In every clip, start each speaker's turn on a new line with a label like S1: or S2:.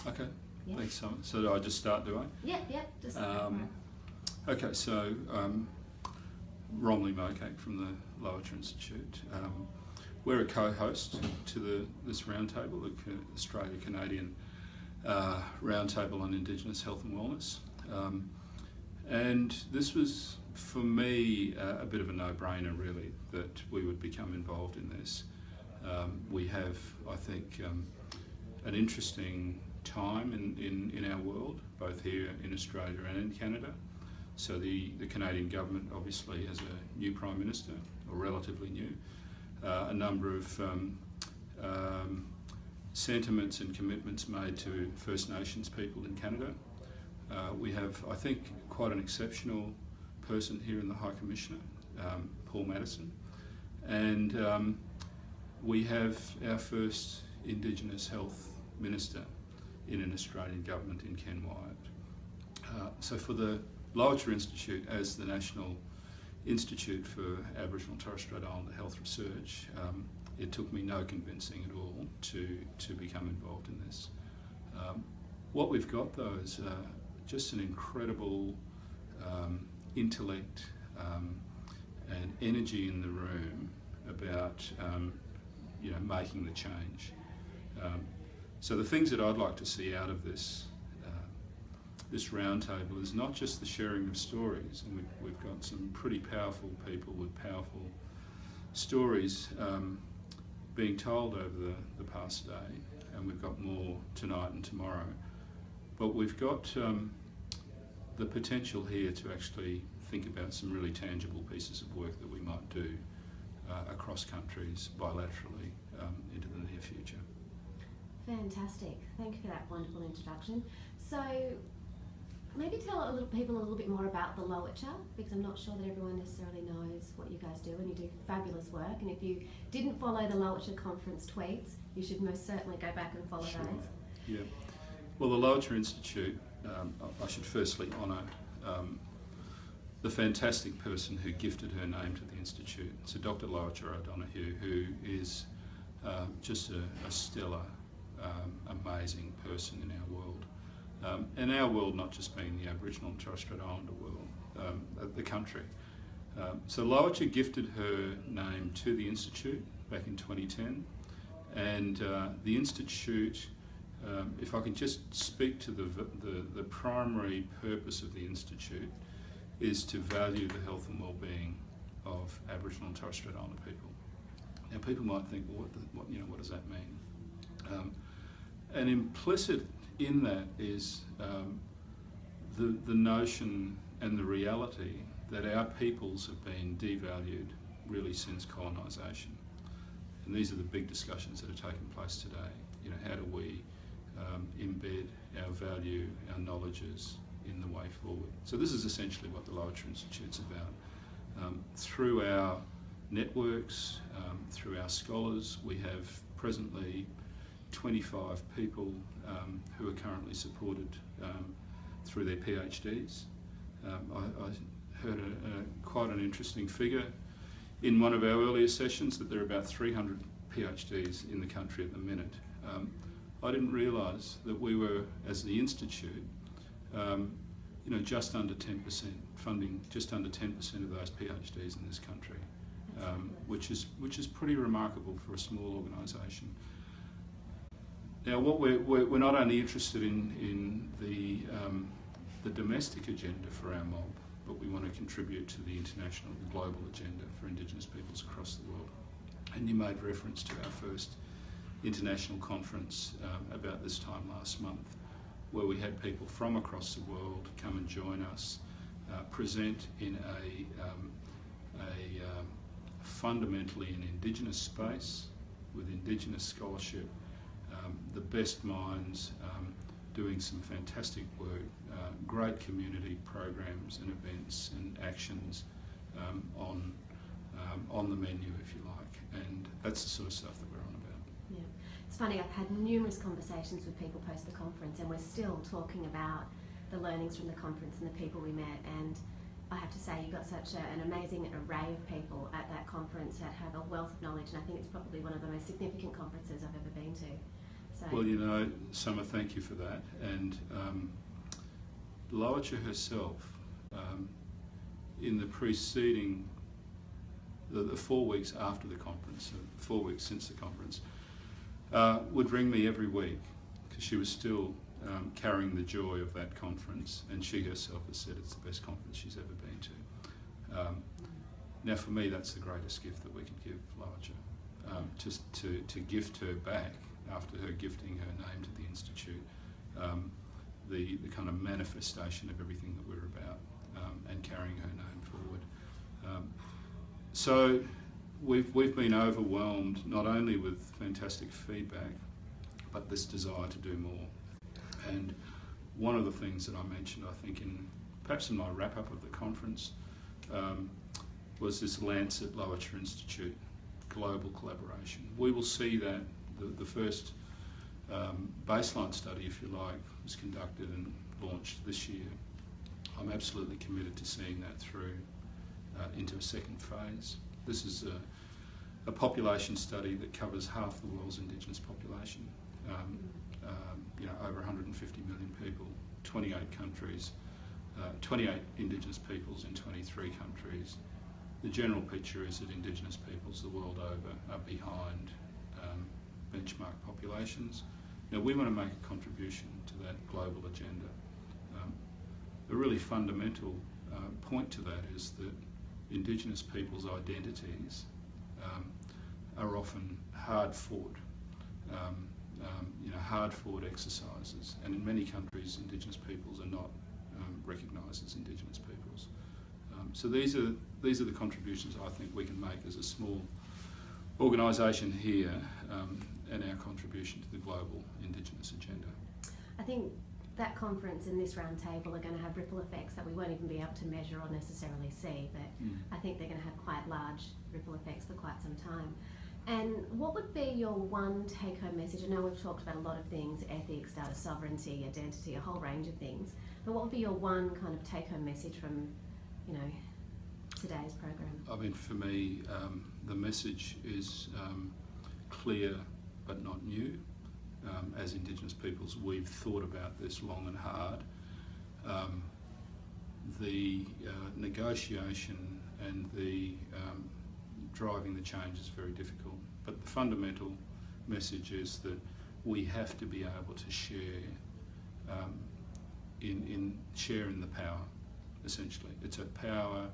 S1: Okay,
S2: Yeah.
S1: thanks, Simon. So do I just start, do I?
S2: Yeah, just
S1: Okay, so Rom Mokak from the Lowitja Institute. We're a co-host to this roundtable, the Australia-Canadian Roundtable on Indigenous Health and Wellness. And this was, for me, a bit of a no-brainer, really, that we would become involved in this. We have, I think, an interesting time in our world, both here in Australia and in Canada. So the Canadian government obviously has a new Prime Minister, or relatively new, a number of sentiments and commitments made to First Nations people in Canada. We have, I think, quite an exceptional person here in the High Commissioner, Paul Madison, and we have our first Indigenous Health Minister in an Australian government in Ken Wyatt. So for the Lowitja Institute, as the National Institute for Aboriginal and Torres Strait Islander Health Research, it took me no convincing at all to become involved in this. What we've got though is just an incredible intellect and energy in the room about making the change. So the things that I'd like to see out of this roundtable is not just the sharing of stories, and we've got some pretty powerful people with powerful stories being told over the past day, and we've got more tonight and tomorrow. But we've got the potential here to actually think about some really tangible pieces of work that we might do across countries bilaterally into the near future.
S2: Fantastic. Thank you for that wonderful introduction. So maybe tell people a little bit more about the Lowitja, because I'm not sure that everyone necessarily knows what you guys do, and you do fabulous work. And if you didn't follow the Lowitja conference tweets, you should most certainly go back and follow those.
S1: Yeah. Well, the Lowitja Institute, I should firstly honour the fantastic person who gifted her name to the Institute. So Dr. Lowitja O'Donoghue, who is just a stellar, amazing person in our world. And our world not just being the Aboriginal and Torres Strait Islander world, the country. So Lowitja gifted her name to the Institute back in 2010, and the Institute, if I can just speak to the primary purpose of the Institute, is to value the health and well-being of Aboriginal and Torres Strait Islander people. Now people might think, well, what does that mean? And implicit in that is the notion and the reality that our peoples have been devalued really since colonisation. And these are the big discussions that are taking place today. How do we embed our value, our knowledges in the way forward? So this is essentially what the Lowitja Institute's about. Through our networks, through our scholars, we have presently 25 people who are currently supported through their PhDs. I heard quite an interesting figure in one of our earlier sessions that there are about 300 PhDs in the country at the minute. I didn't realise that we were, as the Institute, just under 10%, funding just under 10% of those PhDs in this country, which is pretty remarkable for a small organisation. Now, what we're not only interested in the domestic agenda for our mob, but we want to contribute to the international, the global agenda for Indigenous peoples across the world. And you made reference to our first international conference about this time last month, where we had people from across the world come and join us, present in a fundamentally an Indigenous space with Indigenous scholarship, the best minds doing some fantastic work, great community programs and events and actions on the menu, if you like, and that's the sort of stuff that we're on about.
S2: Yeah, it's funny, I've had numerous conversations with people post the conference, and we're still talking about the learnings from the conference and the people we met, and I have to say you got such an amazing array of people at that conference that have a wealth of knowledge, and I think it's probably one of the most significant conferences I've ever been to. So.
S1: Well, you know, Summer, thank you for that. And Lowitja herself, in the preceding, the 4 weeks after the conference, 4 weeks since the conference, would ring me every week because she was still carrying the joy of that conference, and she herself has said it's the best conference she's ever been to. Now, for me, that's the greatest gift that we can give Lowitja, just to gift her back after her gifting her name to the Institute, the kind of manifestation of everything that we're about, and carrying her name forward. So we've been overwhelmed not only with fantastic feedback, but this desire to do more. And one of the things that I mentioned, I think, perhaps in my wrap-up of the conference, was this Lancet Lowitja Institute global collaboration. We will see that the first baseline study, if you like, was conducted and launched this year. I'm absolutely committed to seeing that through into a second phase. This is a population study that covers half the world's Indigenous population. Over 150 million people, 28 countries, 28 Indigenous peoples in 23 countries. The general picture is that Indigenous peoples the world over are behind benchmark populations. Now, we want to make a contribution to that global agenda. A really fundamental point to that is that Indigenous peoples' identities are often hard-fought, hard-fought exercises, and in many countries, Indigenous peoples are not recognised as Indigenous peoples. So these are the contributions I think we can make as a small organisation here, and our contribution to the global Indigenous agenda.
S2: I think that conference and this roundtable are going to have ripple effects that we won't even be able to measure or necessarily see, but I think they're going to have quite large ripple effects for quite some time. And what would be your one take-home message? I know we've talked about a lot of things, ethics, data sovereignty, identity, a whole range of things, but what would be your one kind of take-home message from, today's program?
S1: I mean, for me, the message is clear but not new. As Indigenous peoples, we've thought about this long and hard. The negotiation and the driving the change is very difficult, but the fundamental message is that we have to be able to share share in the power. Essentially, it's a power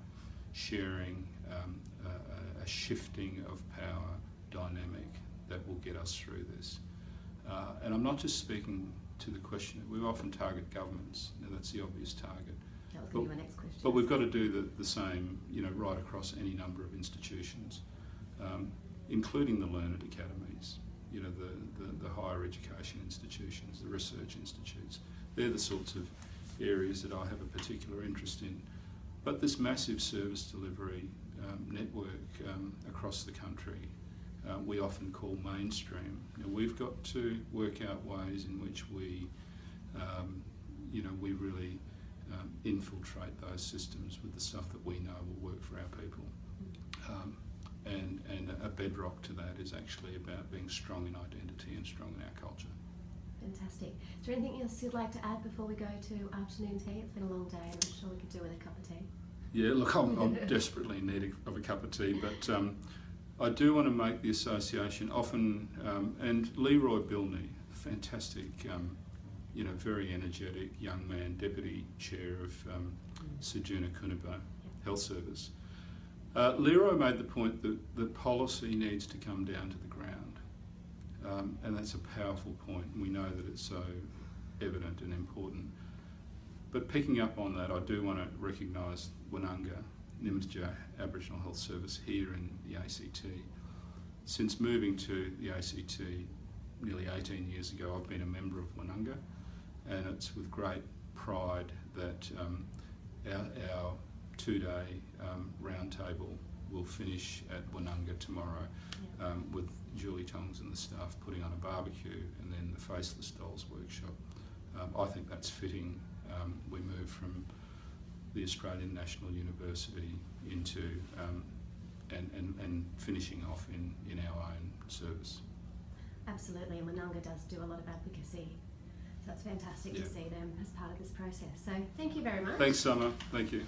S1: sharing, a shifting of power dynamic that will get us through this. And I'm not just speaking to the question, we often target governments, now that's the obvious target.
S2: That was going to be my next question.
S1: But we've got to do the same, right across any number of institutions, including the learned academies, the higher education institutions, the research institutes. They're the sorts of areas that I have a particular interest in. But this massive service delivery network across the country, we often call mainstream. Now, we've got to work out ways in which we really infiltrate those systems with the stuff that we know will work for our people. And a bedrock to that is actually about being strong in identity and strong in our culture.
S2: Fantastic. Is there anything else you'd like to add before we go to afternoon tea? It's been a long day and I'm sure we could do with a cup of tea.
S1: Yeah, look, I'm desperately in need of a cup of tea, but I do want to make the association often, and Leroy Bilney, fantastic, very energetic young man, Deputy Chair of Sejuna Kunaba Health Service. Leroy made the point that the policy needs to come down to the ground, and that's a powerful point, and we know that it's so evident and important. But picking up on that, I do want to recognise Woononga, Nimsja Aboriginal Health Service here in the ACT. Since moving to the ACT nearly 18 years ago, I've been a member of Woononga, and it's with great pride that our two-day roundtable will finish at Woononga tomorrow, with Julie Tongs and the staff putting on a barbecue and then the Faceless Dolls workshop. I think that's fitting. We move from the Australian National University into and finishing off in our own service.
S2: Absolutely, and Woononga does do a lot of advocacy. So it's fantastic to see them as part of this process. So thank you very much.
S1: Thanks, Summer. Thank you.